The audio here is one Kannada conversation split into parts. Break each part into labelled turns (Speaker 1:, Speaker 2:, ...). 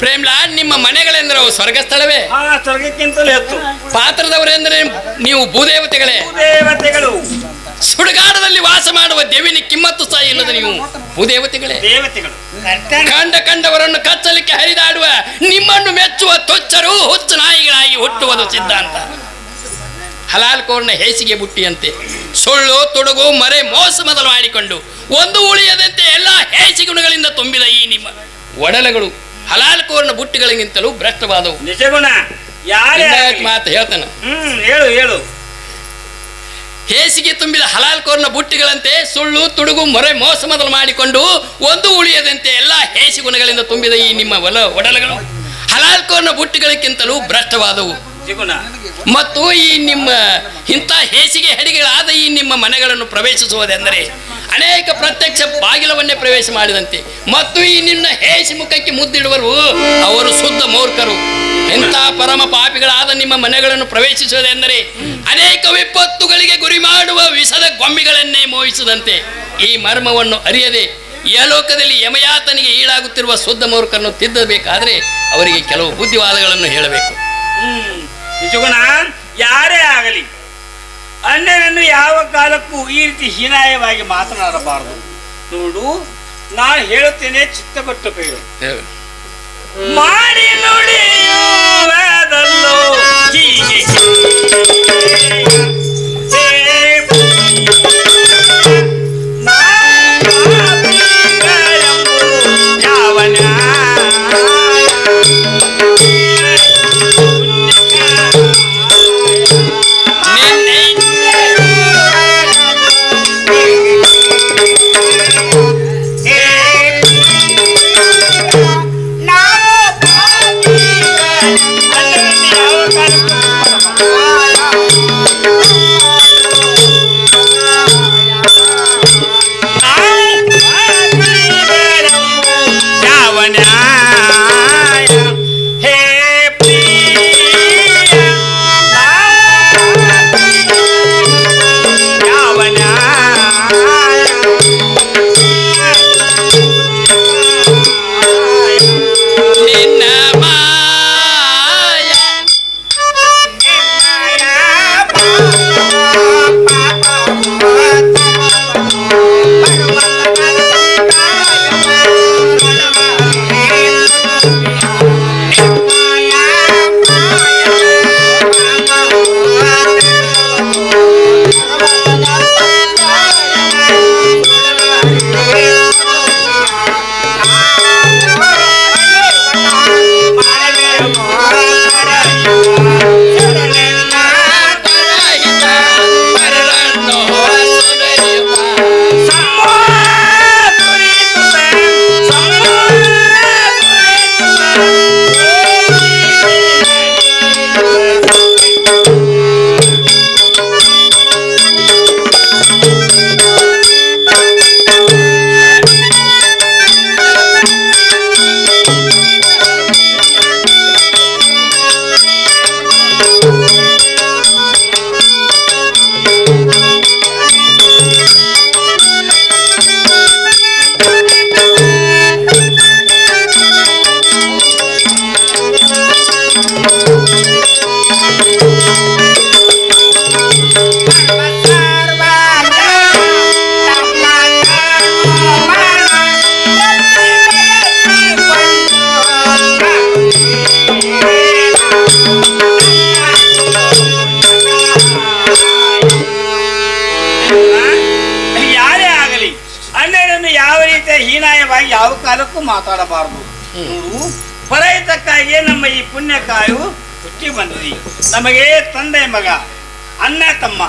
Speaker 1: ಪ್ರೇಮ್ಲಾ, ನಿಮ್ಮ ಮನೆಗಳೆಂದರೆ ಅವು ಸ್ವರ್ಗ ಸ್ಥಳವೇ?
Speaker 2: ಸ್ವರ್ಗಕ್ಕಿಂತಲೂ ಹೆಚ್ಚು.
Speaker 1: ಪಾತ್ರದವರೆಂದರೆ ನೀವು ಭೂದೇವತೆಗಳೇ?
Speaker 2: ಭೂದೇವತೆಗಳು.
Speaker 1: ಸುಡುಗಾಡದಲ್ಲಿ ವಾಸ ಮಾಡುವ ದೇವಿನಿ ಕಿಮ್ಮತ್ತು ಸಹ ಇಲ್ಲದ ನೀವು ಭೂದೇವತೆಗಳೇ?
Speaker 2: ದೇವತೆಗಳು.
Speaker 1: ಕಂಡವರನ್ನು ಕಚ್ಚಲಿಕ್ಕೆ ಹರಿದಾಡುವ ನಿಮ್ಮನ್ನು ಮೆಚ್ಚುವ ತೊಚ್ಚರು ಹುಚ್ಚು ನಾಯಿಗಳಾಗಿ ಹುಟ್ಟುವುದು ಸಿದ್ಧಾಂತ. ಹಲಾಲ್ ಕೋರ್ನ ಹೇಸಿಗೆ ಬುಟ್ಟಿಯಂತೆ ಸುಳ್ಳು ತುಡುಗು ಮರೆ ಮೋಸ ಮೊದಲು ಮಾಡಿಕೊಂಡು ಒಂದು ಉಳಿಯದಂತೆ ಎಲ್ಲ ಹೇಸಿ ಗುಣಗಳಿಂದ ತುಂಬಿದ ಈ ನಿಮ್ಮ ಒಡಲಗಳು ಹಲಾಲ್ ಕೋರ್ನ ಬುಟ್ಟಿಗಳಿಗಿಂತಲೂ ಭ್ರಷ್ಟವಾದವು.
Speaker 2: ನಿಜಗುಣ.
Speaker 1: ಮಾತು ಹೇಳ್ತಾನೆ,
Speaker 2: ಹೇಳು ಹೇಳು.
Speaker 1: ಹೇಸಿಗೆ ತುಂಬಿದ ಹಲಾಲ್ ಕೋರ್ನ ಬುಟ್ಟಿಗಳಂತೆ ಸುಳ್ಳು ತುಡುಗು ಮೊರೆ ಮೋಸ ಮೊದಲು ಮಾಡಿಕೊಂಡು ಒಂದು ಉಳಿಯದಂತೆ ಎಲ್ಲ ಹೇಸಿ ಗುಣಗಳಿಂದ ತುಂಬಿದ ಈ ನಿಮ್ಮ ಒಡಲಗಳು ಹಲಾಲ್ ಕೋರ್ನ ಬುಟ್ಟಿಗಳಿಗಿಂತಲೂ ಭ್ರಷ್ಟವಾದವು. ಮತ್ತು ಈ ನಿಮ್ಮ ಇಂಥ ಹೇಸಿಗೆ ಹಡಿಗಳಾದ ಈ ನಿಮ್ಮ ಮನೆಗಳನ್ನು ಪ್ರವೇಶಿಸುವುದೆಂದರೆ ಅನೇಕ ಪ್ರತ್ಯಕ್ಷ ಬಾಗಿಲವನ್ನೇ ಪ್ರವೇಶ ಮಾಡಿದಂತೆ. ಮತ್ತು ಈ ನಿನ್ನ ಹೇಸಿ ಮುಖಕ್ಕೆ ಮುದ್ದಿಡುವರು ಅವರು ಶುದ್ಧ ಮೂರ್ಖರು. ಇಂಥ ಪರಮ ಪಾಪಿಗಳಾದ ನಿಮ್ಮ ಮನೆಗಳನ್ನು ಪ್ರವೇಶಿಸುವುದೆಂದರೆ ಅನೇಕ ವಿಪತ್ತುಗಳಿಗೆ ಗುರಿ ಮಾಡುವ ವಿಷದ ಗೊಂಬೆಗಳನ್ನೇ ಮೋಹಿಸಿದಂತೆ. ಈ ಮರ್ಮವನ್ನು ಅರಿಯದೆ ಯಲೋಕದಲ್ಲಿ ಯಮಯಾತನಿಗೆ ಈಡಾಗುತ್ತಿರುವ ಶುದ್ಧ ಮೂರ್ಖರನ್ನು ತಿದ್ದಬೇಕಾದ್ರೆ ಅವರಿಗೆ ಕೆಲವು ಬುದ್ಧಿವಾದಗಳನ್ನು ಹೇಳಬೇಕು.
Speaker 2: ನಿಜಗುಣ. ಯಾರೇ ಆಗಲಿ ಅನ್ಯನನ್ನು ಯಾವ ಕಾಲಕ್ಕೂ ಈ ರೀತಿ ಹೀನಾಯವಾಗಿ ಮಾತನಾಡಬಾರದು. ನೋಡು, ನಾನು ಹೇಳುತ್ತೇನೆ, ಚಿತ್ತಪಟ್ಟು ಕೇಳು. ಮಾಡಿ ನುಡಿಯುವುದಲ್ಲೋ ಹೀಗೆ ಹೀನಾಯವಾಗಿ ಯಾವ ಕಾಲಕ್ಕೂ ಮಾತಾಡಬಾರದು. ಪರಹಿತಕ್ಕಾಗಿಯೇ ನಮ್ಮ ಈ ಪುಣ್ಯಕಾಯು ಹುಟ್ಟಿ ಬಂದಿದೆ. ನಮಗೆ ತಂದೆ ಮಗ, ಅಣ್ಣ ತಮ್ಮ,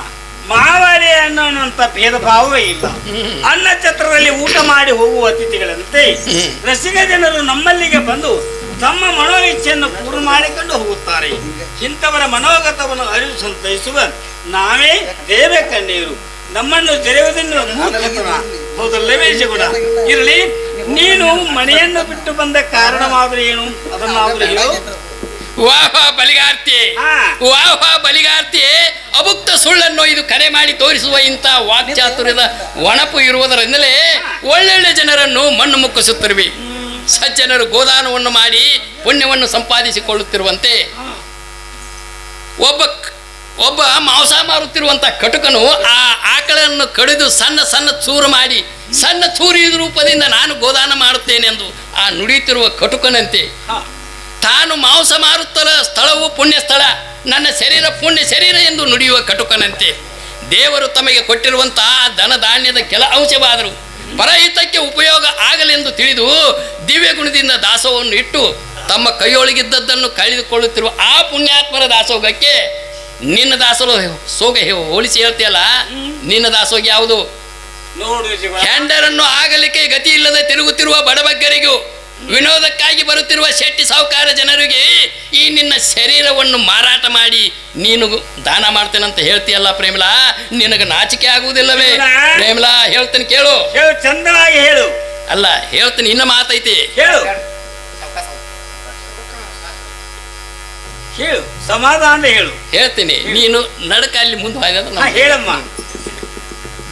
Speaker 2: ಮಾವಳಿ ಅನ್ನೋಂಥ ಭೇದ ಭಾವವೇ ಇಲ್ಲ. ಅನ್ನ ಛತ್ರದಲ್ಲಿ ಊಟ ಮಾಡಿ ಹೋಗುವ ಅತಿಥಿಗಳಂತೆ ರಸಿಕ ಜನರು ನಮ್ಮಲ್ಲಿಗೆ ಬಂದು ತಮ್ಮ ಮನೋಇಚ್ಛೆಯನ್ನು ಪೂರ್ಣ ಮಾಡಿಕೊಂಡು ಹೋಗುತ್ತಾರೆ. ಇಂಥವರ ಮನೋಗತವನ್ನು ಅರಿವು ಸಂತೈಸುವ ನಾವೇ ದೇವ ಕಣ್ಣೀರು. ನಮ್ಮನ್ನು ಜರೆಯುವುದನ್ನು ಮೂರ್ಖತನ. ಹೌದಲ್ಲವೇ ಜಗುಣ? ಇರಲಿ, ನೀನು ಮನೆಯನ್ನು ಬಿಟ್ಟು ಬಂದ ಕಾರಣವಾದರೂ ಏನು ಅದನ್ನಾದರೂ ಹೇಳು.
Speaker 1: ವಾಹ ಬಲಿಗಾರ್ತಿ,
Speaker 2: ಹಾ.
Speaker 1: ವಾಹ ಬಲಿಗಾರ್ತಿ. ಅಭುಕ್ತ ಸುಳ್ಳನ್ನು ಇದು ಕರೆ ಮಾಡಿ ತೋರಿಸುವ ಇಂಥ ವಾಕ್ಚಾತುರ್ಯದ ಒಣಪು ಇರುವುದರಿಂದಲೇ ಒಳ್ಳೊಳ್ಳೆ ಜನರನ್ನು ಮಣ್ಣು ಮುಕ್ಕಿಸುತ್ತಿರುವೆ. ಸಜ್ಜನರು ಗೋದಾನವನ್ನು ಮಾಡಿ ಪುಣ್ಯವನ್ನು ಸಂಪಾದಿಸಿಕೊಳ್ಳುತ್ತಿರುವಂತೆ ಒಬ್ಬ ಮಾಂಸ ಮಾರುತ್ತಿರುವಂಥ ಕಟುಕನು ಆ ಆಕಳನ್ನು ಕಡಿದು ಸಣ್ಣ ಸಣ್ಣ ಚೂರು ಮಾಡಿ ಸಣ್ಣ ಚೂರಿದ ರೂಪದಿಂದ ನಾನು ಗೋದಾನ ಮಾಡುತ್ತೇನೆಂದು ಆ ನುಡಿಯುತ್ತಿರುವ ಕಟುಕನಂತೆ ತಾನು ಮಾಂಸ ಮಾರುತ್ತರ ಸ್ಥಳವು ಪುಣ್ಯ ಸ್ಥಳ, ನನ್ನ ಶರೀರ ಪುಣ್ಯ ಶರೀರ ಎಂದು ನುಡಿಯುವ ಕಟುಕನಂತೆ ದೇವರು ತಮಗೆ ಕೊಟ್ಟಿರುವಂತಹ ಧನ ಧಾನ್ಯದ ಕೆಲ ಅಂಶವಾದರೂ ಪರಹಿತಕ್ಕೆ ಉಪಯೋಗ ಆಗಲೆಂದು ತಿಳಿದು ದಿವ್ಯ ಗುಣದಿಂದ ದಾಸೋಹವನ್ನು ಇಟ್ಟು ತಮ್ಮ ಕೈಯೊಳಗಿದ್ದದ್ದನ್ನು ಕಳೆದುಕೊಳ್ಳುತ್ತಿರುವ ಆ ಪುಣ್ಯಾತ್ಮರ ದಾಸೋಗಕ್ಕೆ ನಿನ್ನ ದಾಸೋಗ ಹೋಲಿಸಿ ಹೇಳ್ತೀಯಲ್ಲ, ನಿನ್ನ ದಾಸೋಗ ಯಾವುದು?
Speaker 2: ನೋಡು
Speaker 1: ಹೆಂಡರನ್ನು ಆಗಲಿಕ್ಕೆ ಗತಿ ಇಲ್ಲದೆ ತಿರುಗುತ್ತಿರುವ ಬಡಬಗ್ಗರಿಗೂ ವಿನೋದಕ್ಕಾಗಿ ಬರುತ್ತಿರುವ ಶೆಟ್ಟಿ ಸಾಹುಕಾರ ಜನರಿಗೆ ಈ ನಿನ್ನ ಶರೀರವನ್ನು ಮಾರಾಟ ಮಾಡಿ ನೀನು ದಾನ ಮಾಡ್ತೇನಂತ ಹೇಳ್ತೀಯಲ್ಲ ಪ್ರೇಮಲಾ, ನಿನಗೆ ನಾಚಿಕೆ ಆಗುವುದಿಲ್ಲವೇ? ಪ್ರೇಮಲಾ ಹೇಳ್ತೇನೆ ಕೇಳು.
Speaker 2: ಹೇಳು, ಚಂದವಾಗಿ ಹೇಳು.
Speaker 1: ಅಲ್ಲ ಹೇಳ್ತೀನಿ, ಇನ್ನ ಮಾತೈತಿ
Speaker 2: ಹೇಳು ಹೇಳು, ಸಮಾಧಾನ ಹೇಳು.
Speaker 1: ಹೇಳ್ತೀನಿ, ನೀನು ನಡಕ ಅಲ್ಲಿ ಮುಂದೆ
Speaker 2: ಹೇಳಮ್ಮ.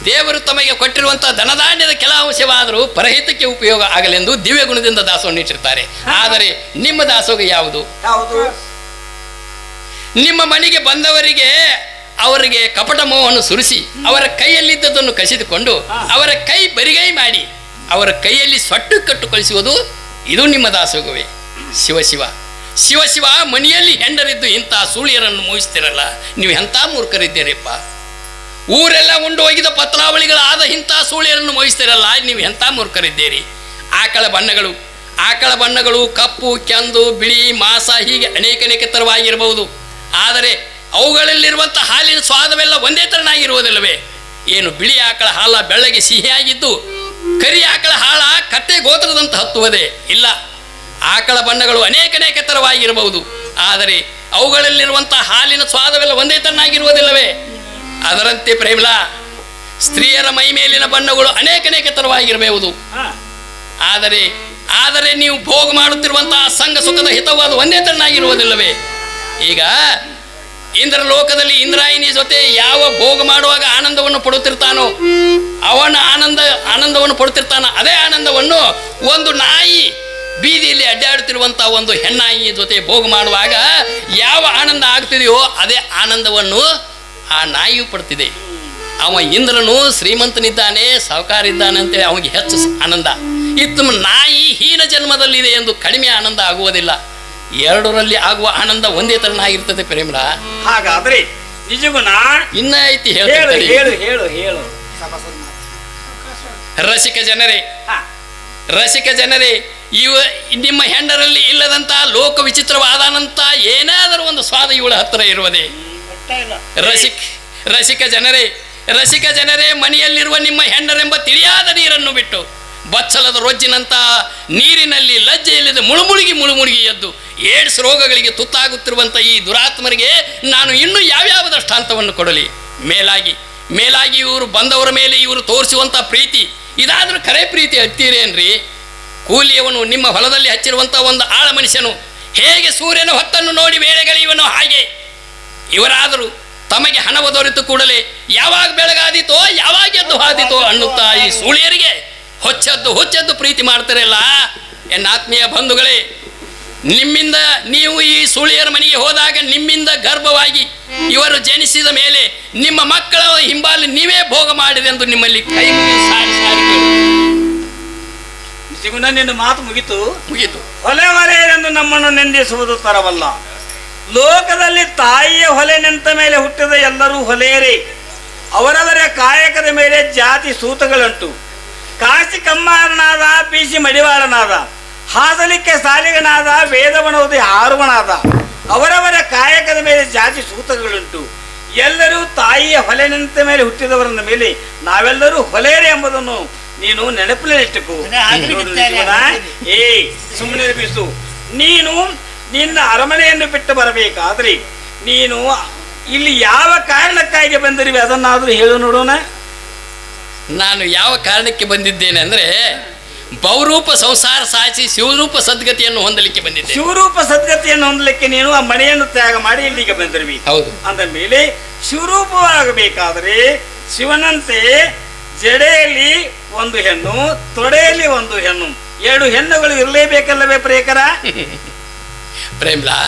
Speaker 1: ದೇವರು ತಮಗೆ ಕೊಟ್ಟಿರುವಂತಹ ಧನಧಾನ್ಯದ ಕೆಲ ಅಂಶವಾದರೂ ಪರಹಿತಕ್ಕೆ ಉಪಯೋಗ ಆಗಲೆಂದು ದಿವ್ಯ ಗುಣದಿಂದ ದಾಸವನ್ನು ಇಟ್ಟಿರ್ತಾರೆ. ಆದರೆ ನಿಮ್ಮ ದಾಸೋಗ ಯಾವುದು? ನಿಮ್ಮ ಮನೆಗೆ ಬಂದವರಿಗೆ ಅವರಿಗೆ ಕಪಟ ಮೋಹವನ್ನು ಸುರಿಸಿ ಅವರ ಕೈಯಲ್ಲಿದ್ದದನ್ನು ಕಸಿದುಕೊಂಡು ಅವರ ಕೈ ಬರಿಗೈ ಮಾಡಿ ಅವರ ಕೈಯಲ್ಲಿ ಸೊಟ್ಟು ಕಟ್ಟು ಕಳಿಸುವುದು ಇದು ನಿಮ್ಮ ದಾಸೋಗವೇ? ಶಿವ ಶಿವ ಶಿವ ಶಿವ, ಮನೆಯಲ್ಲಿ ಹೆಂಡರಿದ್ದು ಇಂಥ ಸೂಳಿಯರನ್ನು ಮೋಹಿಸ್ತಿರಲ್ಲ, ನೀವು ಎಂಥ ಮೂರ್ಖರಿದ್ದೀರಪ್ಪ. ಊರೆಲ್ಲ ಉಂಡು ಹೋಗಿದ ಪತ್ರಾವಳಿಗಳಾದ ಇಂಥ ಸೂಳಿಯರನ್ನು ಮೋಹಿಸ್ತಿರಲ್ಲ, ನೀವು ಎಂಥ ಮೂರ್ಖರಿದ್ದೀರಿ. ಆಕಳ ಬಣ್ಣಗಳು ಕಪ್ಪು, ಕೆಂದು, ಬಿಳಿ, ಮಾಸ ಹೀಗೆ ಅನೇಕ ಥರವಾಗಿರಬಹುದು. ಆದರೆ ಅವುಗಳಲ್ಲಿರುವಂಥ ಹಾಲಿನ ಸ್ವಾದವೆಲ್ಲ ಒಂದೇ ಥರನಾಗಿರುವುದಿಲ್ಲವೇ? ಏನು ಬಿಳಿ ಆಕಳ ಹಾಲ ಬೆಳ್ಳಗೆ ಸಿಹಿಯಾಗಿದ್ದು ಕರಿ ಆಕಳ ಹಾಲ ಕತ್ತೆ ಗೋತ್ರದಂತ ಹತ್ತುವುದೇ ಇಲ್ಲ. ಆಕಳ ಬಣ್ಣಗಳು ಅನೇಕ ಥರವಾಗಿರಬಹುದು, ಆದರೆ ಅವುಗಳಲ್ಲಿರುವಂಥ ಹಾಲಿನ ಸ್ವಾದವೆಲ್ಲ ಒಂದೇ ಥರನಾಗಿರುವುದಿಲ್ಲವೇ? ಅದರಂತೆ ಪ್ರೇಮಲಾ, ಸ್ತ್ರೀಯರ ಮೈ ಮೇಲಿನ ಬಣ್ಣಗಳು ಅನೇಕ ಥರವಾಗಿರಬಹುದು, ಆದರೆ ನೀವು ಭೋಗ ಮಾಡುತ್ತಿರುವಂತಹ ಸಂಘ ಸುಖದ ಹಿತವಾದ ಒಂದೇ ಥರನಾಗಿರುವುದಿಲ್ಲವೇ? ಈಗ ಇಂದ್ರಲೋಕದಲ್ಲಿ ಇಂದ್ರಾಯಿನಿ ಜೊತೆ ಯಾವ ಭೋಗ ಮಾಡುವಾಗ ಆನಂದವನ್ನು ಪಡುತ್ತಿರ್ತಾನೋ ಅವನ ಆನಂದವನ್ನು ಪಡುತ್ತಿರ್ತಾನ, ಅದೇ ಆನಂದವನ್ನು ಒಂದು ನಾಯಿ ಬೀದಿಯಲ್ಲಿ ಅಡ್ಡಾಡುತ್ತಿರುವಂಥ ಒಂದು ಹೆಣ್ಣಾಯಿ ಜೊತೆ ಭೋಗ ಮಾಡುವಾಗ ಯಾವ ಆನಂದ ಆಗ್ತಿದೆಯೋ ಅದೇ ಆನಂದವನ್ನು ಆ ನಾಯಿಯು ಪಡ್ತಿದೆ. ಅವ ಇಂದ್ರನು ಶ್ರೀಮಂತನಿದ್ದಾನೆ, ಸಾಹುಕಾರ ಇದ್ದಾನೆ ಅಂತೇಳಿ ಅವನಿಗೆ ಹೆಚ್ಚು ಆನಂದ ಇತ್ತು. ನಾಯಿ ಹೀನ ಜನ್ಮದಲ್ಲಿದೆ ಎಂದು ಕಡಿಮೆ ಆನಂದ ಆಗುವುದಿಲ್ಲ. ಎರಡರಲ್ಲಿ ಆಗುವ ಆನಂದ ಒಂದೇ ತರನಾಗಿರ್ತದೆ ಪ್ರೇಮಲ.
Speaker 2: ಹಾಗಾದ್ರೆ ನಿಜಗುಣ
Speaker 1: ಇನ್ನ ಐತಿ
Speaker 2: ಹೇಳು ಹೇಳು ಹೇಳು ಹೇಳು.
Speaker 1: ರಸಿಕ ಜನರೇ, ನಿಮ್ಮ ಹೆಂಡರಲ್ಲಿ ಇಲ್ಲದಂತ ಲೋಕ ವಿಚಿತ್ರವಾದಂತ ಏನಾದರೂ ಒಂದು ಸ್ವಾದ ಇವಳ ಹತ್ತಿರ ಇರುವುದೇ? ರಸಿಕ ಜನರೇ, ಮನೆಯಲ್ಲಿರುವ ನಿಮ್ಮ ಹೆಂಡರೆಂಬ ತಿಳಿಯಾದ ನೀರನ್ನು ಬಿಟ್ಟು ಬಚ್ಚಲದ ರೊಜ್ಜಿನಂತ ನೀರಿನಲ್ಲಿ ಲಜ್ಜೆ ಇಲ್ಲದೆ ಮುಳುಮುಳುಗಿ ಎದ್ದು ಏಡ್ಸ್ ರೋಗಗಳಿಗೆ ತುತ್ತಾಗುತ್ತಿರುವಂಥ ಈ ದುರಾತ್ಮರಿಗೆ ನಾನು ಇನ್ನೂ ಯಾವ್ಯಾವ ದೃಷ್ಟಾಂತವನ್ನು ಕೊಡಲಿ? ಮೇಲಾಗಿ ಇವರು ಬಂದವರ ಮೇಲೆ ಇವರು ತೋರಿಸುವಂಥ ಪ್ರೀತಿ ಇದಾದ್ರೂ ಕರೆ ಪ್ರೀತಿ ಹತ್ತೀರೇನ್ರಿ? ಕೂಲಿಯವನು ನಿಮ್ಮ ಹೊಲದಲ್ಲಿ ಹಚ್ಚಿರುವಂಥ ಒಂದು ಆಳ ಮನುಷ್ಯನು ಹೇಗೆ ಸೂರ್ಯನ ಹೊತ್ತನ್ನು ನೋಡಿ ಬೇಳೆಗಳೆಯುವನು ಹಾಗೆ ಇವರಾದರೂ ತಮಗೆ ಹಣವ ದೊರೆತು ಕೂಡಲೇ ಯಾವಾಗ ಬೆಳಗಾದೀತೋ ಯಾವಾಗ ಎದ್ದು ಹಾದಿತೋ ಅನ್ನುತ್ತಾ ಈ ಸೂಳಿಯರಿಗೆ ಹೊಚ್ಚದ್ದು ಪ್ರೀತಿ ಮಾಡ್ತಾರಲ್ಲ. ಎನ್ನಾತ್ಮೀಯ ಬಂಧುಗಳೇ, ನಿಮ್ಮಿಂದ ನೀವು ಈ ಸೂಳಿಯರ ಮನೆಗೆ ಹೋದಾಗ ನಿಮ್ಮಿಂದ ಗರ್ಭವಾಗಿ ಇವರು ಜನಿಸಿದ ಮೇಲೆ ನಿಮ್ಮ ಮಕ್ಕಳ ಹಿಂಬಾಲಿ ನೀವೇ ಭೋಗ ಮಾಡಿದೆಂದು ನಿಮ್ಮಲ್ಲಿ ಕೈ ಸಾರಿ
Speaker 2: ನಿನ್ನ ಮಾತು ಮುಗಿತು. ಹೊಲೆ ಎಂದು ನಮ್ಮನ್ನು ನಿಂದಿಸುವುದು ತರವಲ್ಲ. ಲೋಕದಲ್ಲಿ ತಾಯಿಯ ಹೊಲೆ ನಿಂತ ಮೇಲೆ ಹುಟ್ಟಿದ ಎಲ್ಲರೂ ಹೊಲೆಯರೇ. ಅವರವರ ಕಾಯಕದ ಮೇಲೆ ಜಾತಿ ಸೂತಗಳುಂಟು. ಕಾಶಿ ಕಮ್ಮಾರನಾದ, ಬೀಸಿ ಮಡಿವಾಳನಾದ, ಹಾಸಲಿಕ್ಕೆ ಸಾಲಿಗನಾದ, ವೇದವನೋದಿ ಹಾರುವನಾದ, ಅವರವರ ಕಾಯಕದ ಮೇಲೆ ಜಾತಿ ಸೂತಗಳುಂಟು. ಎಲ್ಲರೂ ತಾಯಿಯ ಹೊಲೆ ನಿಂತ ಮೇಲೆ ಹುಟ್ಟಿದವರ ಮೇಲೆ ನಾವೆಲ್ಲರೂ ಹೊಲೆಯರೇ ಎಂಬುದನ್ನು ನೀನು ನೆನಪಿನಲ್ಲಿಟ್ಟುಕೋ. ಸುಮ್ಮನೆ ಬಿಸು. ನೀನು ನಿನ್ನ ಅರಮನೆಯನ್ನು ಬಿಟ್ಟು ಬರಬೇಕಾದ್ರೆ ನೀನು ಇಲ್ಲಿ ಯಾವ ಕಾರಣಕ್ಕಾಗಿ ಬಂದಿರುವೆ ಅದನ್ನಾದ್ರೂ ಹೇಳು ನೋಡೋಣ.
Speaker 1: ನಾನು ಯಾವ ಕಾರಣಕ್ಕೆ ಬಂದಿದ್ದೇನೆ ಅಂದ್ರೆ, ಬಹುರೂಪ ಸಂಸಾರ ಸಾಧಿಸಿ ಶಿವರೂಪ ಸದ್ಗತಿಯನ್ನು ಹೊಂದಲಿಕ್ಕೆ ಬಂದಿದ್ದೆ.
Speaker 2: ಶಿವರೂಪ ಸದ್ಗತಿಯನ್ನು ಹೊಂದಲಿಕ್ಕೆ ನೀನು ಆ ಮನೆಯನ್ನು ತ್ಯಾಗ ಮಾಡಿ ಇಲ್ಲಿಗೆ ಬಂದಿರುವಿ.
Speaker 1: ಹೌದು.
Speaker 2: ಅಂದ ಮೇಲೆ ಶಿವರೂಪವಾಗಬೇಕಾದ್ರೆ ಶಿವನಂತೆ ಜಡೆಯಲ್ಲಿ ಒಂದು ಹೆಣ್ಣು, ತೊಡೆಯಲ್ಲಿ ಒಂದು ಹೆಣ್ಣು, ಎರಡು ಹೆಣ್ಣುಗಳು ಇರಲೇಬೇಕಲ್ಲವೇ ಪ್ರೇಕರ?
Speaker 1: ಪ್ರೇಮ್ಲಾ,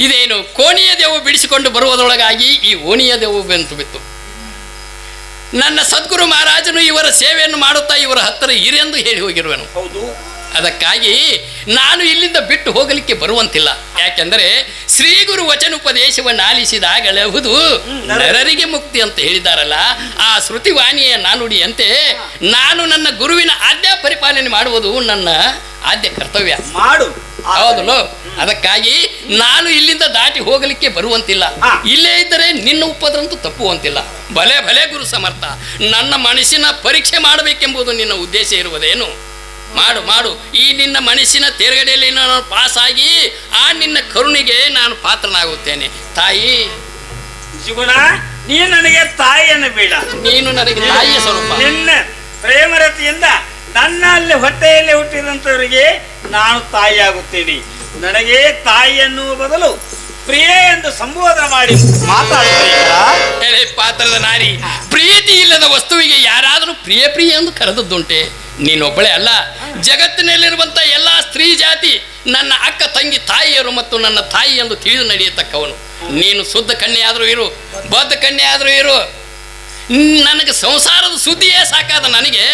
Speaker 1: ಇದೇನು ಕೋಣಿಯ ದೇವು ಬಿಡಿಸಿಕೊಂಡು ಬರುವುದರೊಳಗಾಗಿ ಈ ಓಣಿಯ ದೇವು ಬೆಂತು ಬಿತ್ತು. ನನ್ನ ಸದ್ಗುರು ಮಹಾರಾಜನು ಇವರ ಸೇವೆಯನ್ನು ಮಾಡುತ್ತಾ ಇವರ ಹತ್ತಿರ ಇರೆಂದು ಹೇಳಿ ಹೋಗಿರುವೆನು.
Speaker 2: ಹೌದು.
Speaker 1: ಅದಕ್ಕಾಗಿ ನಾನು ಇಲ್ಲಿಂದ ಬಿಟ್ಟು ಹೋಗಲಿಕ್ಕೆ ಬರುವಂತಿಲ್ಲ. ಯಾಕೆಂದರೆ ಶ್ರೀ ಗುರು ವಚನೋಪದೇಶವನ್ನು ಆಲಿಸಿದಾಗಲಹುದು ನರರಿಗೆ ಮುಕ್ತಿ ಅಂತ ಹೇಳಿದಾರಲ್ಲ, ಆ ಶ್ರುತಿವಾಣಿಯ ನಾನುಡಿಯಂತೆ ನಾನು ನನ್ನ ಗುರುವಿನ ಆಜ್ಞಾ ಪರಿಪಾಲನೆ ಮಾಡುವುದು ನನ್ನ ಆದ್ಯ ಕರ್ತವ್ಯ.
Speaker 2: ಮಾಡು.
Speaker 1: ಹೌದಲ್ಲ? ಅದಕ್ಕಾಗಿ ನಾನು ಇಲ್ಲಿಂದ ದಾಟಿ ಹೋಗಲಿಕ್ಕೆ ಬರುವಂತಿಲ್ಲ. ಇಲ್ಲೇ ಇದ್ದರೆ ನಿನ್ನ ಉಪದ್ರಂತೂ ತಪ್ಪುವಂತಿಲ್ಲ. ಭಲೆ ಭಲೆ ಗುರು ಸಮರ್ಥ, ನನ್ನ ಮನಸ್ಸಿನ ಪರೀಕ್ಷೆ ಮಾಡಬೇಕೆಂಬುದು ನಿನ್ನ ಉದ್ದೇಶ ಇರುವುದೇನು? ಮಾಡು ಮಾಡು. ಈ ನಿನ್ನ ಮನಸ್ಸಿನ ತೇರ್ಗಡೆಯಲ್ಲಿ ನಾನು ಪಾಸಾಗಿ ಆ ನಿನ್ನ ಕರುಣಿಗೆ ನಾನು ಪಾತ್ರನಾಗುತ್ತೇನೆ. ತಾಯಿ
Speaker 2: ಜೀವನ, ನೀನು ನನಗೆ ತಾಯಿಯನ್ನು ಬೇಡ,
Speaker 1: ನೀನು ನನಗೆ ತಾಯಿಯ ಸ್ವರೂಪ.
Speaker 2: ನಿನ್ನ ಪ್ರೇಮರತಿಯಿಂದ ನನ್ನ ಅಲ್ಲಿ ಹೊಟ್ಟೆಯಲ್ಲಿ ಹುಟ್ಟಿದಂಥವರಿಗೆ ನಾನು ತಾಯಿಯಾಗುತ್ತೇನೆ. ನನಗೆ ತಾಯಿ ಎನ್ನುವ ಬದಲು ಪ್ರಿಯ ಎಂದು ಸಂಬೋಧನೆ ಮಾಡಿ
Speaker 1: ಮಾತಾಡುತ್ತೇನೆ. ಪಾತ್ರದ ನಾರಿ, ಪ್ರೀತಿ ಇಲ್ಲದ ವಸ್ತುವಿಗೆ ಯಾರಾದರೂ ಪ್ರಿಯ ಪ್ರಿಯ ಎಂದು ಕರೆದದ್ದುಂಟೆ? ನೀನೊಬ್ಬಳೇ ಅಲ್ಲ, ಜಗತ್ತಿನಲ್ಲಿರುವಂಥ ಎಲ್ಲ ಸ್ತ್ರೀ ಜಾತಿ ನನ್ನ ಅಕ್ಕ ತಂಗಿ ತಾಯಿಯರು ಮತ್ತು ನನ್ನ ತಾಯಿ ಎಂದು ತಿಳಿದು ನಡೆಯತಕ್ಕವನು. ನೀನು ಶುದ್ಧ ಕನ್ಯೆಯಾದರೂ ಇರು, ಬದ್ಧ ಕನ್ಯೆಯಾದರೂ ಇರು, ನನಗೆ ಸಂಸಾರದ ಸುದ್ದಿಯೇ ಸಾಕಾದ ನನಗೆ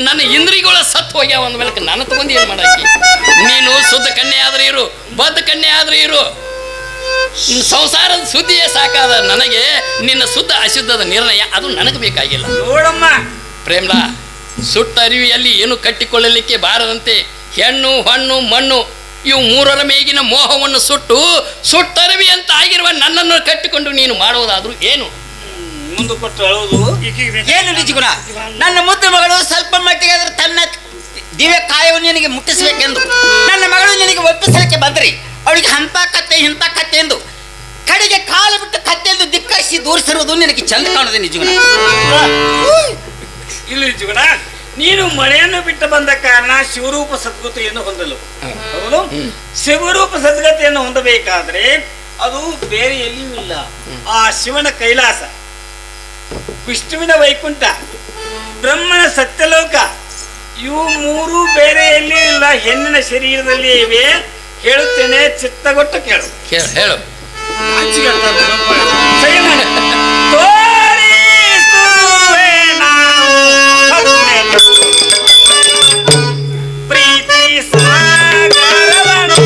Speaker 1: ನನ್ನ ಇಂದ್ರಿಗಳ ಸತ್ತು ಹೋಗ್ಯಾವ ಅಂದ ಮೇಲೆ ನನ್ನ ತಗೊಂಡು ಏನು ಮಾಡಾಕಿ? ನೀನು ಶುದ್ಧ ಕನ್ಯೆಯಾದರೂ ಇರು, ಬದ್ಧ ಕನ್ಯೆಯಾದರೂ ಇರು, ಸಂಸಾರದ ಸುದ್ದಿಯೇ ಸಾಕಾದ ನನಗೆ ನಿನ್ನ ಶುದ್ಧ ಅಶುದ್ಧದ ನಿರ್ಣಯ ಅದು ನನಗೆ ಬೇಕಾಗಿಲ್ಲ.
Speaker 2: ನೋಡಮ್ಮ
Speaker 1: ಪ್ರೇಮ್ಲಾ, ಸುಟ್ಟ ಅರಿವಿಯಲ್ಲಿ ಏನು ಕಟ್ಟಿಕೊಳ್ಳಲಿಕ್ಕೆ ಬಾರದಂತೆ ಹೆಣ್ಣು ಹಣ್ಣು ಮಣ್ಣು ಇವು ಮೂರರ ಮೇಗಿನ ಮೋಹವನ್ನು ಸುಟ್ಟರವಿ ಅಂತ ಆಗಿರುವ ನನ್ನನ್ನು ಕಟ್ಟಿಕೊಂಡು ನೀನು ಮಾಡುವುದಾದ್ರೂ ಏನು?
Speaker 2: ಮುಂದೆ ಕೊಟ್ಟು ಹೇಳುವುದು
Speaker 3: ಏನು ನಿಜಗುಣ? ನನ್ನ ಮುದ್ದು ಮಗಳು ಸ್ವಲ್ಪ ಮಟ್ಟಿಗೆ ಆದ್ರೆ ತನ್ನ ದಿವ್ಯ ಕಾಯವನ್ನು ನಿನಗೆ ಮುಟ್ಟಿಸಬೇಕೆಂದು ನನ್ನ ಮಗಳು ನಿನಗೆ ಒಪ್ಪಿಸಲಿಕ್ಕೆ ಬಂದ್ರಿ. ಅವಳಿಗೆ ಅಂತ ಕತ್ತೆ ಇಂಥ ಕತ್ತೆ ಎಂದು ಕಡೆಗೆ ಕಾಲು ಬಿಟ್ಟು ಕತ್ತೆ ಎಂದು ದಿಕ್ಕರಿಸಿ ದೂರಿಸಿರುವುದು ನಿನಗೆ ಚಂದ ಕಾಣುತ್ತೆ ನಿಜಗುಣ.
Speaker 2: ಇಲ್ಲಿ ನಿಜಗುಣ, ನೀನು ಮಳೆಯನ್ನು ಬಿಟ್ಟು ಬಂದ ಕಾರಣ ಶಿವರೂಪ ಸದ್ಗತಿಯನ್ನು ಹೊಂದಲು. ಹೌದು, ಶಿವರೂಪ ಸದ್ಗತಿಯನ್ನು ಹೊಂದಬೇಕಾದ್ರೆ ಅದು ಬೇರೆ ಎಲ್ಲಿಯೂ ಇಲ್ಲ. ಆ ಶಿವನ ಕೈಲಾಸ, ವಿಷ್ಣುವಿನ ವೈಕುಂಠ, ಬ್ರಹ್ಮನ ಸತ್ಯಲೋಕ, ಇವು ಮೂರು ಬೇರೆ ಎಲ್ಲಿಯೂ ಇಲ್ಲ, ಹೆಣ್ಣಿನ ಶರೀರದಲ್ಲಿ ಇವೆ. ಹೇಳುತ್ತೇನೆ, ಚಿತ್ತಗೊಟ್ಟು ಕೇಳು.
Speaker 1: ಹೇಳು.
Speaker 2: ಪ್ರೀತಿ ಸಾಗರವನು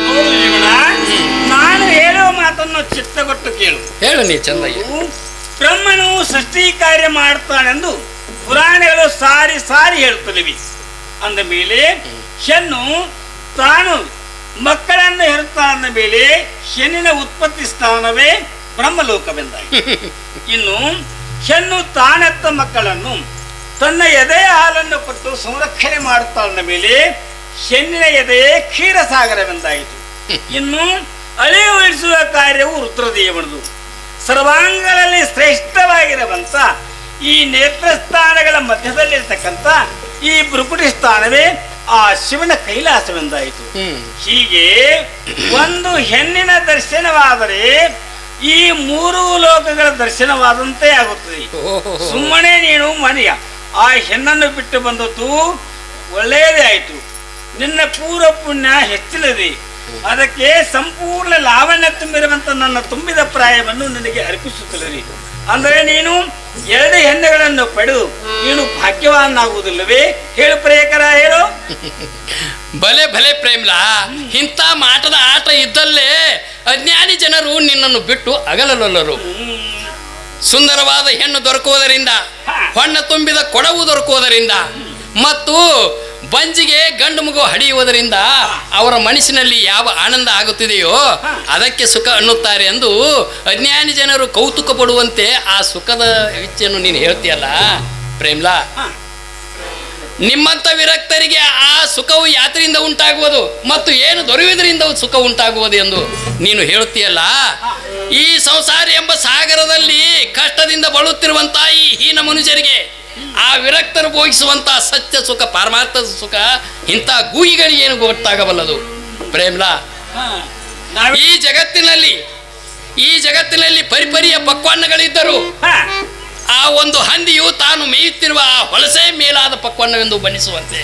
Speaker 2: ನೋಡು ಜೀವನ, ನಾನು ಹೇಳುವ ಮಾತನ್ನು ಚಿತ್ತಗೊಟ್ಟು ಕೇಳು.
Speaker 1: ಹೇಳು ನೀ ಚಂದಯ್ಯ.
Speaker 2: ಬ್ರಹ್ಮನು ಸೃಷ್ಟಿ ಕಾರ್ಯ ಮಾಡ್ತಾನೆಂದು ಪುರಾಣಗಳು ಸಾರಿ ಸಾರಿ ಹೇಳುತ್ತಲಿವೆ. ಅಂದ ಮೇಲೆ ಹೆಣ್ಣು ತಾನು ಮಕ್ಕಳನ್ನು ಹೆರುತ್ತಾನ ಮೇಲೆ ಹೆಣ್ಣಿನ ಉತ್ಪತ್ತಿ ಸ್ಥಾನವೇ ಬ್ರಹ್ಮಲೋಕವೆಂದಾಗಿದೆ. ಇನ್ನು ಹೆಣ್ಣು ತಾನೆತ್ತ ಮಕ್ಕಳನ್ನು ತನ್ನ ಎದೆಯ ಹಾಲನ್ನು ಕೊಟ್ಟು ಸಂರಕ್ಷಣೆ ಮಾಡುತ್ತಾಳ ಮೇಲೆ ಹೆಣ್ಣಿನ ಎದೆಯೇ ಕ್ಷೀರಸಾಗರವೆಂದಾಯಿತು. ಇನ್ನು ಅಳಿ ಉಳಿಸುವ ಕಾರ್ಯವು ರುದ್ರದೇವನದು. ಸರ್ವಾಂಗಗಳಲ್ಲಿ ಶ್ರೇಷ್ಠವಾಗಿರುವಂತ ಈ ನೇತ್ರಸ್ಥಾನಗಳ ಮಧ್ಯದಲ್ಲಿರ್ತಕ್ಕಂಥ ಈ ಭ್ರುಕುಟಿ ಸ್ಥಾನವೇ ಆ ಶಿವನ ಕೈಲಾಸವೆಂದಾಯಿತು. ಹೀಗೆ ಒಂದು ಹೆಣ್ಣಿನ ದರ್ಶನವಾದರೆ ಈ ಮೂರು ಲೋಕಗಳ ದರ್ಶನವಾದಂತೆ ಆಗುತ್ತದೆ. ಸುಮ್ಮನೆ ನೀನು ಮನೆಯ ಆ ಹೆಣ್ಣನ್ನು ಬಿಟ್ಟು ಬಂದದ್ದು ಒಳ್ಳೆಯದೇ ಆಯಿತು. ನಿನ್ನ ಪೂರ್ವ ಪುಣ್ಯ ಹೆಚ್ಚಿಲ್ಲದೆ ಅದಕ್ಕೆ ಸಂಪೂರ್ಣ ಲಾವಣ್ಯ ತುಂಬಿರುವಂತ ನನ್ನ ತುಂಬಿದ ಪ್ರಾಯವನ್ನು ನಿನಗೆ ಅರ್ಪಿಸುತ್ತಲೇ. ಅಂದರೆ ನೀನು 2 ಹೆಣ್ಣುಗಳನ್ನು ಪಡೆದು ನೀನು ಭಾಗ್ಯವಾನಾಗುವುದಿಲ್ಲವೇ? ಹೇಳು ಪ್ರೇಕರ, ಹೇಳು.
Speaker 1: ಭಲೆ ಭಲೆ ಪ್ರೇಮ್ಲಾ, ಇಂಥ ಮಾಟದ ಆಟ ಇದ್ದಲ್ಲೇ ಅಜ್ಞಾನಿ ಜನರು ನಿನ್ನನ್ನು ಬಿಟ್ಟು ಅಗಲಲಲ್ಲರು. ಸುಂದರವಾದ ಹೆಣ್ಣು ದೊರಕುವುದರಿಂದ, ಹೊಣ್ಣ ತುಂಬಿದ ಕೊಡವು ದೊರಕುವುದರಿಂದ ಮತ್ತು ಬಂಜಿಗೆ ಗಂಡು ಮಗು ಹಡಿಯುವುದರಿಂದ ಅವರ ಮನಸ್ಸಿನಲ್ಲಿ ಯಾವ ಆನಂದ ಆಗುತ್ತಿದೆಯೋ ಅದಕ್ಕೆ ಸುಖ ಅನ್ನುತ್ತಾರೆ ಎಂದು ಅಜ್ಞಾನಿ ಜನರು ಕೌತುಕ ಪಡುವಂತೆ ಆ ಸುಖದ ಇಚ್ಛೆಯನ್ನು ನೀನು ಹೇಳ್ತೀಯಲ್ಲ ಪ್ರೇಮ್ಲಾ. ನಿಮ್ಮಂಥ ವಿರಕ್ತರಿಗೆ ಆ ಸುಖವು ಯಾತ್ರೆಯಿಂದ ಉಂಟಾಗುವುದು ಮತ್ತು ಏನು ದೊರೆಯುವುದರಿಂದ ಸುಖ ಉಂಟಾಗುವುದು ಎಂದು ನೀನು ಹೇಳುತ್ತೀಯಲ್ಲ. ಈ ಸಂಸಾರ ಎಂಬ ಸಾಗರದಲ್ಲಿ ಕಷ್ಟದಿಂದ ಬಳಲುತ್ತಿರುವಂತಹ ಈ ಹೀನ ಮನುಷ್ಯರಿಗೆ ಆ ವಿರಕ್ತರು ಭೋಗಿಸುವಂತಹ ಸತ್ಯ ಸುಖ, ಪಾರಮಾರ್ಥದ ಸುಖ ಇಂಥ ಗೂಯಿಗಳಿಗೇನು ಗೊತ್ತಾಗಬಲ್ಲದು ಪ್ರೇಮ್ಲಾ. ಈ ಜಗತ್ತಿನಲ್ಲಿ ಪರಿಪರಿಯ ಪಕ್ವಾನ್ನಗಳಿದ್ದರು ಆ ಒಂದು ಹಂದಿಯು ತಾನು ಮೇಯುತ್ತಿರುವ ಆ ಹೊಲಸೆ ಮೇಲಾದ ಪಕ್ವಾನ್ನವೆಂದು ಬಣ್ಣಿಸುವಂತೆ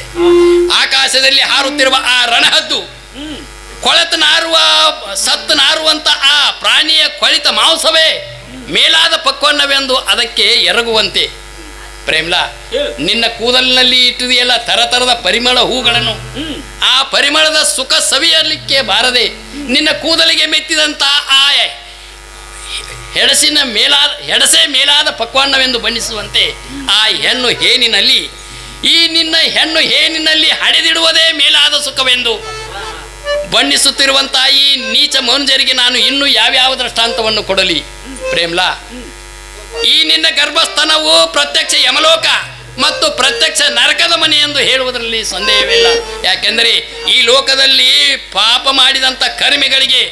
Speaker 1: ಆಕಾಶದಲ್ಲಿ ಹಾರುತ್ತಿರುವ ಆ ರಣಹದ್ದು ಕೊಳೆತು ನಾರುವ ಸತ್ತು ನಾರುವಂತ ಆ ಪ್ರಾಣಿಯ ಕೊಳಿತ ಮಾಂಸವೇ ಮೇಲಾದ ಪಕ್ವಾನ್ನವೆಂದು ಅದಕ್ಕೆ ಎರಗುವಂತೆ ಪ್ರೇಮ್ಲಾ, ನಿನ್ನ ಕೂದಲಿನಲ್ಲಿ ಇಟ್ಟಿದೆಯಲ್ಲ ತರತರದ ಪರಿಮಳ ಹೂಗಳನ್ನು, ಆ ಪರಿಮಳದ ಸುಖ ಸವಿಯಲಿಕ್ಕೆ ಬಾರದೆ ನಿನ್ನ ಕೂದಲಿಗೆ ಮೆತ್ತಿದಂತ ಆ ಹೆಡಸೆ ಮೇಲಾದ ಪಕ್ವಾನ್ನವೆಂದು ಬಣ್ಣಿಸುವಂತೆ ಆ ಹೆಣ್ಣು ಹೇನಿನಲ್ಲಿ ಈ ನಿನ್ನ ಹೆಣ್ಣು ಹೇನಿನಲ್ಲಿ ಹಡೆದಿಡುವುದೇ ಮೇಲಾದ ಸುಖವೆಂದು ಬಣ್ಣಿಸುತ್ತಿರುವಂತಹ ಈ ನೀಚ ಮನುಜರಿಗೆ ನಾನು ಇನ್ನೂ ಯಾವ್ಯಾವ ದೃಷ್ಟಾಂತವನ್ನು ಕೊಡಲಿ ಪ್ರೇಮ್ಲಾ. ಈ ನಿನ್ನ ಗರ್ಭಸ್ಥಾನವು ಪ್ರತ್ಯಕ್ಷ ಯಮಲೋಕ ಮತ್ತು ಪ್ರತ್ಯಕ್ಷ ನರಕದ ಮನೆ ಎಂದು ಹೇಳುವುದರಲ್ಲಿ ಸಂದೇಹವಿಲ್ಲ. ಯಾಕೆಂದರೆ ಈ ಲೋಕದಲ್ಲಿ ಪಾಪ ಮಾಡಿದಂಥ ಕರ್ಮಿಗಳಿಗೆ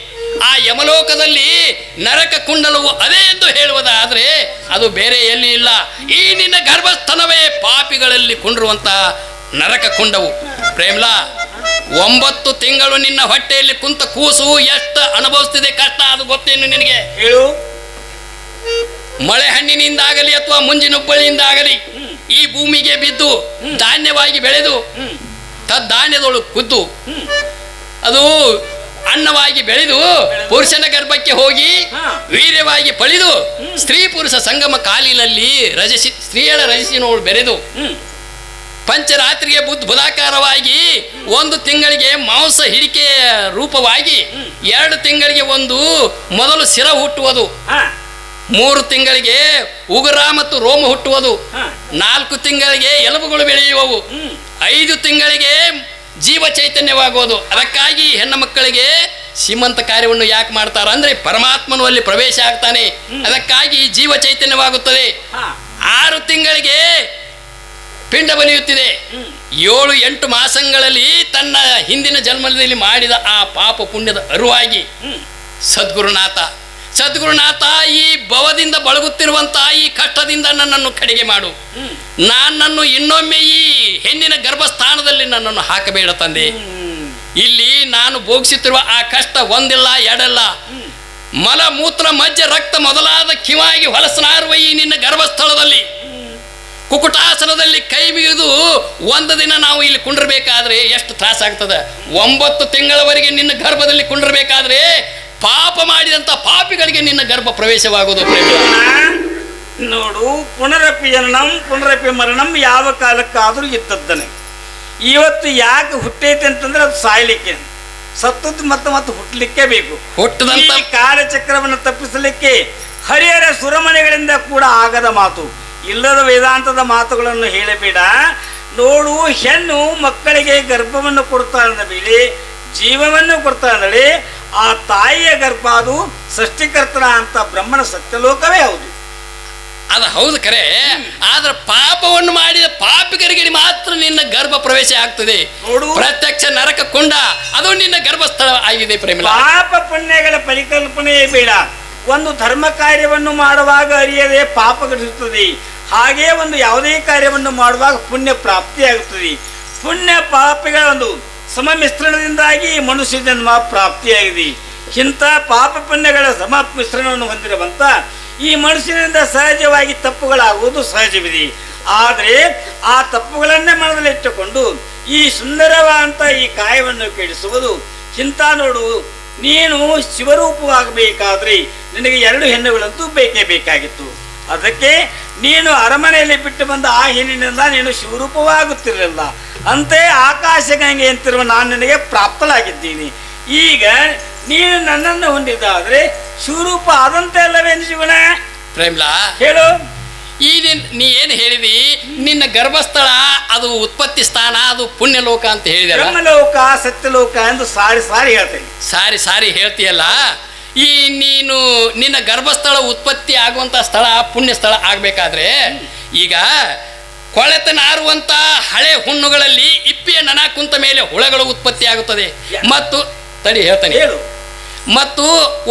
Speaker 1: ಆ ಯಮಲೋಕದಲ್ಲಿ ನರಕ ಕುಂಡಲವು ಅದೇ ಎಂದು ಹೇಳುವುದಾದರೆ ಅದು ಬೇರೆ ಎಲ್ಲಿ ಇಲ್ಲ. ಈ ನಿನ್ನ ಗರ್ಭಸ್ಥಾನವೇ ಪಾಪಿಗಳಲ್ಲಿ ಕುಂಡಿರುವಂತಹ ನರಕ ಕುಂಡವು ಪ್ರೇಮ್ಲಾ. 9 ತಿಂಗಳು ನಿನ್ನ ಹೊಟ್ಟೆಯಲ್ಲಿ ಕುಂತ ಕೂಸು ಎಷ್ಟು ಅನುಭವಿಸ್ತಿದೆ ಕಷ್ಟ ಅದು ಗೊತ್ತೇನು ನಿನಗೆ?
Speaker 2: ಹೇಳು.
Speaker 1: ಮಳೆ ಹಣ್ಣಿನಿಂದಾಗಲಿ ಅಥವಾ ಮುಂಜಿನುಬ್ಬಳಿಯಿಂದಾಗಲಿ ಈ ಭೂಮಿಗೆ ಬಿದ್ದು ಧಾನ್ಯವಾಗಿ ಬೆಳೆದು ತದ್ದಾನ್ಯದೊಳಗೆ ಕುದ್ದು ಅದು ಅನ್ನವಾಗಿ ಬೆಳೆದು ಪುರುಷನ ಗರ್ಭಕ್ಕೆ ಹೋಗಿ ವೀರ್ಯವಾಗಿ ಪಳಿದು ಸ್ತ್ರೀ ಪುರುಷ ಸಂಗಮ ಕಾಲಿನಲ್ಲಿ ಸ್ತ್ರೀಯಳ ರಜಸಿನೋಳು ಬೆರೆದು ಪಂಚರಾತ್ರಿಗೆ ಬುಧಾಕಾರವಾಗಿ 1 ತಿಂಗಳಿಗೆ ಮಾಂಸ ಹಿಡಿಕೆ ರೂಪವಾಗಿ 2 ತಿಂಗಳಿಗೆ ಒಂದು ಮೊದಲು ಶಿರ ಹುಟ್ಟುವುದು, 3 ತಿಂಗಳಿಗೆ ಉಗುರ ಮತ್ತು ರೋಮ ಹುಟ್ಟುವುದು, 4 ತಿಂಗಳಿಗೆ ಎಲುಬುಗಳು ಬೆಳೆಯುವವು, 5 ತಿಂಗಳಿಗೆ ಜೀವ ಚೈತನ್ಯವಾಗುವುದು. ಅದಕ್ಕಾಗಿ ಹೆಣ್ಣು ಮಕ್ಕಳಿಗೆ ಸೀಮಂತ ಕಾರ್ಯವನ್ನು ಯಾಕೆ ಮಾಡ್ತಾರ ಅಂದ್ರೆ ಪರಮಾತ್ಮನು ಅಲ್ಲಿ ಪ್ರವೇಶ ಆಗ್ತಾನೆ, ಅದಕ್ಕಾಗಿ ಜೀವ ಚೈತನ್ಯವಾಗುತ್ತದೆ. 6 ತಿಂಗಳಿಗೆ ಪಿಂಡ ಬಲಿಯುತ್ತಿದೆ. 7-8 ಮಾಸಗಳಲ್ಲಿ ತನ್ನ ಹಿಂದಿನ ಜನ್ಮದಲ್ಲಿ ಮಾಡಿದ ಆ ಪಾಪ ಪುಣ್ಯದ ಅರುವಾಗಿ ಸದ್ಗುರುನಾಥ ಈ ಭವದಿಂದ ಬಳಗುತ್ತಿರುವಂತಹ ಈ ಕಷ್ಟದಿಂದ ನನ್ನನ್ನು ಕಡೆಗೆ ಮಾಡು. ನನ್ನನ್ನು ಇನ್ನೊಮ್ಮೆ ಈ ಹೆಣ್ಣಿನ ಗರ್ಭಸ್ಥಾನದಲ್ಲಿ ನನ್ನನ್ನು ಹಾಕಬೇಡ ತಂದೆ. ಇಲ್ಲಿ ನಾನು ಭೋಗಿಸುತ್ತಿರುವ ಆ ಕಷ್ಟ ಒಂದಿಲ್ಲ ಎರಡಲ್ಲ, ಮಲ ಮೂತ್ರ ಮಜ್ಜೆ ರಕ್ತ ಮೊದಲಾದ ಕಿವಾಗಿ ಹೊಲಸನಾರುವ ಈ ನಿನ್ನ ಗರ್ಭಸ್ಥಳದಲ್ಲಿ ಕುಕುಟಾಸನದಲ್ಲಿ ಕೈ ಬಿಗಿದು ಒಂದು ದಿನ ನಾವು ಇಲ್ಲಿ ಕುಂಡ್ರಬೇಕಾದ್ರೆ ಎಷ್ಟು ತ್ರಾಸ ಆಗ್ತದೆ. 9 ತಿಂಗಳವರೆಗೆ ನಿನ್ನ ಗರ್ಭದಲ್ಲಿ ಕುಂಡ್ರಬೇಕಾದ್ರೆ ಪಾಪ ಮಾಡಿದಂತ ಪಾಪಿಗಳಿಗೆ ನಿನ್ನ ಗರ್ಭ ಪ್ರವೇಶವಾಗುವುದು.
Speaker 2: ನೋಡು, ಪುನರಪಿ ಜನನಂ ಪುನರಪಿ ಮರಣಂ ಯಾವ ಕಾಲಕ್ಕಾದ್ರೂ ಇದ್ದದ್ದನೆ. ಇವತ್ತು ಯಾಕೆ ಹುಟ್ಟೈತೆ ಅಂತಂದ್ರೆ ಅದು ಸಾಯ್ಲಿಕ್ಕೆ, ಸತ್ತದ್ದು ಮತ್ತೆ ಹುಟ್ಟಲಿಕ್ಕೆ ಬೇಕು.
Speaker 1: ಹುಟ್ಟದಂತ
Speaker 2: ಈ ಕಾಲಚಕ್ರವನ್ನು ತಪ್ಪಿಸಲಿಕ್ಕೆ ಹರಿಹರ ಸುರಮನೆಗಳಿಂದ ಕೂಡ ಆಗದ ಮಾತು, ಇಲ್ಲದ ವೇದಾಂತದ ಮಾತುಗಳನ್ನು ಹೇಳಬೇಡ. ನೋಡು, ಹೆಣ್ಣು ಮಕ್ಕಳಿಗೆ ಗರ್ಭವನ್ನು ಕೊಡ್ತಾ ಮೇಲೆ ಜೀವವನ್ನು ಕೊಡ್ತಾ ಅಂದರೆ ಆ ತಾಯಿಯ ಗರ್ಭ ಅದು ಸೃಷ್ಟಿಕರ್ತನ ಅಂತ ಬ್ರಹ್ಮನ ಸತ್ಯಲೋಕವೇ ಹೌದು.
Speaker 1: ಅದು ಹೌದು ಖರೆ, ಆದ್ರೆ ಪಾಪವನ್ನು ಮಾಡಿದ ಪಾಪಿಗರಿಗೆ ಮಾತ್ರ ನಿನ್ನ ಗರ್ಭ ಪ್ರವೇಶ ಆಗ್ತದೆ.
Speaker 2: ನೋಡು,
Speaker 1: ಪ್ರತ್ಯಕ್ಷ ನರಕ ಕೊಂಡ ಅದು ನಿನ್ನ ಗರ್ಭಸ್ಥಳ ಆಗಿದೆ. ಪ್ರೇಮ
Speaker 2: ಪಾಪ ಪುಣ್ಯಗಳ ಪರಿಕಲ್ಪನೆಯೇ ಬೇಡ. ಒಂದು ಧರ್ಮ ಕಾರ್ಯವನ್ನು ಮಾಡುವಾಗ ಅರಿಯದೆ ಪಾಪ ಗಳಿಸುತ್ತದೆ, ಹಾಗೆ ಒಂದು ಯಾವುದೇ ಕಾರ್ಯವನ್ನು ಮಾಡುವಾಗ ಪುಣ್ಯ ಪ್ರಾಪ್ತಿಯಾಗುತ್ತದೆ. ಪುಣ್ಯ ಪಾಪಿಗಳ ಒಂದು ಸಮಮಿಶ್ರಣದಿಂದಾಗಿ ಮನುಷ್ಯ ಜನ್ಮ ಪ್ರಾಪ್ತಿಯಾಗಿದೆ. ಇಂಥ ಪಾಪ ಪುಣ್ಯಗಳ ಸಮ ಮಿಶ್ರಣವನ್ನು ಹೊಂದಿರುವಂತ ಈ ಮನುಷ್ಯನಿಂದ ಸಹಜವಾಗಿ ತಪ್ಪುಗಳಾಗುವುದು ಸಹಜವಿದೆ. ಆದರೆ ಆ ತಪ್ಪುಗಳನ್ನೇ ಮನದಲ್ಲಿಟ್ಟುಕೊಂಡು ಈ ಸುಂದರವಾದಂಥ ಈ ಕಾಯವನ್ನು ಕೆಡಿಸುವುದು ಇಂಥ. ನೋಡು, ನೀನು ಶಿವರೂಪವಾಗಬೇಕಾದ್ರೆ ನಿನಗೆ 2 ಹೆಣ್ಣುಗಳಂತೂ ಬೇಕೇ ಬೇಕಾಗಿತ್ತು. ಅದಕ್ಕೆ ನೀನು ಅರಮನೆಯಲ್ಲಿ ಬಿಟ್ಟು ಬಂದ ಆ ಹೆಣ್ಣಿನಿಂದ ನೀನು ಶಿವರೂಪವಾಗುತ್ತಿರಲಿಲ್ಲ. ಅಂತೆ ಆಕಾಶಗಂಗೆ ಅಂತಿರುವ ನಾನು ನಿನಗೆ ಪ್ರಾಪ್ತಲಾಗಿದ್ದೀನಿ. ಈಗ ನೀನು ನನ್ನನ್ನು ಹೊಂದಿದ್ದಾದ್ರೆ ಶಿವರೂಪ ಆದಂತೆ ಅಲ್ಲವೇ ಜೀವನ?
Speaker 1: ಪ್ರೇಮ್ಲಾ,
Speaker 2: ಹೇಳು.
Speaker 1: ಈ ನೀ ಏನು ಹೇಳಿದಿ, ನಿನ್ನ ಗರ್ಭಸ್ಥಳ ಅದು ಉತ್ಪತ್ತಿ ಸ್ಥಾನ, ಅದು ಪುಣ್ಯಲೋಕ ಅಂತ ಹೇಳಿದಲ್ಲ.
Speaker 2: ಬ್ರಹ್ಮಲೋಕ ಸತ್ಯಲೋಕ ಎಂದು ಸಾರಿ ಹೇಳ್ತೇನೆ.
Speaker 1: ಸಾರಿ ಹೇಳ್ತೀಯಲ್ಲ. ಈ ನೀನು ನಿನ್ನ ಗರ್ಭಸ್ಥಳ ಉತ್ಪತ್ತಿ ಆಗುವಂತ ಸ್ಥಳ ಪುಣ್ಯ ಸ್ಥಳ ಆಗ್ಬೇಕಾದ್ರೆ ಈಗ ಕೊಳೆತ ನಾರುವಂತ ಹಳೆ ಹುಣ್ಣುಗಳಲ್ಲಿ ಇಪ್ಪಿಯ ನನ ಕುಂತ ಮೇಲೆ ಹುಳಗಳು ಉತ್ಪತ್ತಿ ಆಗುತ್ತದೆ. ಮತ್ತು ತಡಿ ಹೇಳ್ತಾನೆ,
Speaker 2: ಹೇಳು.
Speaker 1: ಮತ್ತು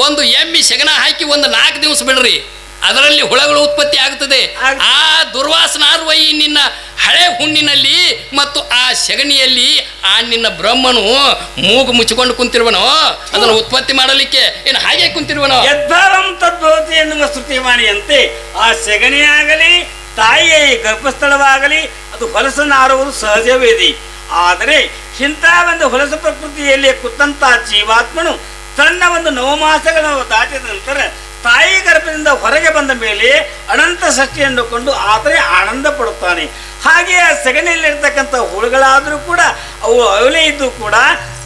Speaker 1: ಒಂದು ಎಮ್ಮಿ ಸೆಗಣ ಹಾಕಿ ಒಂದು 4 ದಿವಸ ಬಿಡ್ರಿ, ಅದರಲ್ಲಿ ಹುಳಗಳು ಉತ್ಪತ್ತಿ ಆಗುತ್ತದೆ. ಆ ದುರ್ವಾಸನಾರುವ ಈ ನಿನ್ನ ಹಳೆ ಹುಣ್ಣಿನಲ್ಲಿ ಮತ್ತು ಆ ಸೆಗಣಿಯಲ್ಲಿ ಆ ನಿನ್ನ ಬ್ರಹ್ಮನು ಮೂಗು ಮುಚ್ಚಿಕೊಂಡು ಕುಂತಿರುವನೋ ಅದನ್ನು ಉತ್ಪತ್ತಿ ಮಾಡಲಿಕ್ಕೆ, ಏನು ಹಾಗೆ ಕುಂತಿರುವನೋ?
Speaker 2: ಯದ್ಭಾವಂ ತದ್ಭವತಿ ಎನ್ನುವ ಶ್ರುತಿವಾಣಿಯಂತೆ ಆ ಸೆಗಣಿಯಾಗಲಿ ತಾಯಿಯ ಗರ್ಭಸ್ಥಳವಾಗಲಿ ಅದು ಹೊಲಸನಾರುವುದು ಸಹಜವೇದಿ. ಆದರೆ ಇಂಥ ಒಂದು ಹೊಲಸು ಪ್ರಕೃತಿಯಲ್ಲಿ ಕುತ್ತಂತ ಜೀವಾತ್ಮನು ತನ್ನ ಒಂದು 9 ಮಾಸಗಳನ್ನು ದಾಟಿದ ನಂತರ ತಾಯಿ ಗರ್ಭದಿಂದ ಹೊರಗೆ ಬಂದ ಮೇಲೆ ಅನಂತ ಷಷ್ಠಿ ಎಂದುಕೊಂಡು ಆದರೆ ಆನಂದ ಪಡುತ್ತಾನೆ. ಹಾಗೆ ಆ ಸೆಗಣಿಯಲ್ಲಿರ್ತಕ್ಕಂಥ ಹುಳುಗಳಾದರೂ ಕೂಡ ಅವು ಅವಲೇ ಇದ್ದು ಕೂಡ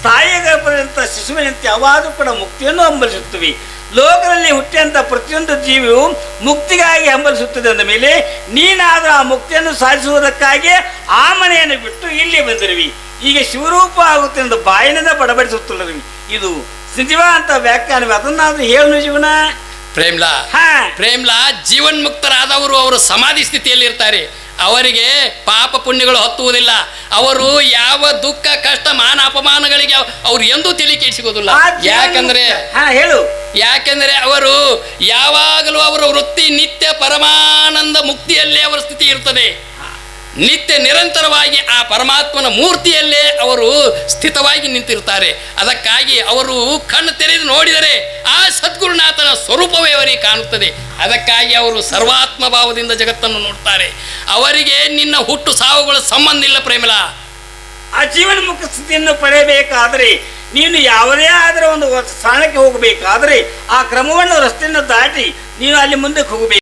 Speaker 2: ತಾಯಿಯ ಗರ್ಭದಂಥ ಶಿಶುವಿನಂತೆ ಅವಾದರೂ ಕೂಡ ಮುಕ್ತಿಯನ್ನು ಹಂಬಲಿಸುತ್ತವೆ. ಲೋಕದಲ್ಲಿ ಹುಟ್ಟಿದಂಥ ಪ್ರತಿಯೊಂದು ಜೀವಿಯು ಮುಕ್ತಿಗಾಗಿ ಹಂಬಲಿಸುತ್ತದೆ ಅಂದ ಮೇಲೆ ನೀನಾದರೂ ಆ ಮುಕ್ತಿಯನ್ನು ಸಾಧಿಸುವುದಕ್ಕಾಗಿ ಆ ಮನೆಯನ್ನು ಬಿಟ್ಟು ಇಲ್ಲಿ ಬಂದಿರುವಿ. ಈಗ ಶಿವರೂಪ ಆಗುತ್ತೆ ಎಂದು ಬಾಯಿನಿಂದ ಬಡಬಡಿಸುತ್ತಿರುವಿ. ಇದು ನಿಜವ ಅಂತ ವ್ಯಾಖ್ಯಾನವೇ, ಅದನ್ನಾದ್ರೂ ಹೇಳು ಜೀವನ.
Speaker 1: ಪ್ರೇಮ್ಲಾ ಜೀವನ್ಮುಕ್ತರಾದವರು ಅವರು ಸಮಾಧಿ ಸ್ಥಿತಿಯಲ್ಲಿ ಇರ್ತಾರೆ. ಅವರಿಗೆ ಪಾಪ ಪುಣ್ಯಗಳು ಹತ್ತುವುದಿಲ್ಲ. ಅವರು ಯಾವ ದುಃಖ ಕಷ್ಟ ಮಾನ ಅಪಮಾನಗಳಿಗೆ ಅವರು ಎಂದೂ ತಲೆ ಕೆಡಿಸಿಗೋದಿಲ್ಲ. ಯಾಕೆಂದರೆ ಅವರು ಯಾವಾಗಲೂ ಅವರ ವೃತ್ತಿ ನಿತ್ಯ ಪರಮಾನಂದ ಮುಕ್ತಿಯಲ್ಲೇ ಅವರ ಸ್ಥಿತಿ ಇರ್ತದೆ. ನಿತ್ಯ ನಿರಂತರವಾಗಿ ಆ ಪರಮಾತ್ಮನ ಮೂರ್ತಿಯಲ್ಲೇ ಅವರು ಸ್ಥಿತವಾಗಿ ನಿಂತಿರ್ತಾರೆ. ಅದಕ್ಕಾಗಿ ಅವರು ಕಣ್ಣು ತೆರೆದು ನೋಡಿದರೆ ಆ ಸದ್ಗುರುನಾಥನ ಸ್ವರೂಪವೇ ಅವರಿಗೆ ಕಾಣುತ್ತದೆ. ಅದಕ್ಕಾಗಿ ಅವರು ಸರ್ವಾತ್ಮ ಭಾವದಿಂದ ಜಗತ್ತನ್ನು ನೋಡ್ತಾರೆ. ಅವರಿಗೆ ನಿನ್ನ ಹುಟ್ಟು ಸಾವುಗಳ ಸಂಬಂಧ ಇಲ್ಲ. ಪ್ರೇಮಲಾ,
Speaker 2: ಆ ಜೀವನ ಮುಖ ಸ್ಥಿತಿಯನ್ನು ಪಡೆಯಬೇಕಾದ್ರೆ ನೀನು ಯಾವುದೇ ಆದರೂ ಒಂದು ಸ್ಥಾನಕ್ಕೆ ಹೋಗಬೇಕಾದ್ರೆ ಆ ಕ್ರಮವನ್ನು ರಸ್ತೆಯನ್ನು ದಾಟಿ ನೀನು ಅಲ್ಲಿ ಮುಂದಕ್ಕೆ ಹೋಗಬೇಕು.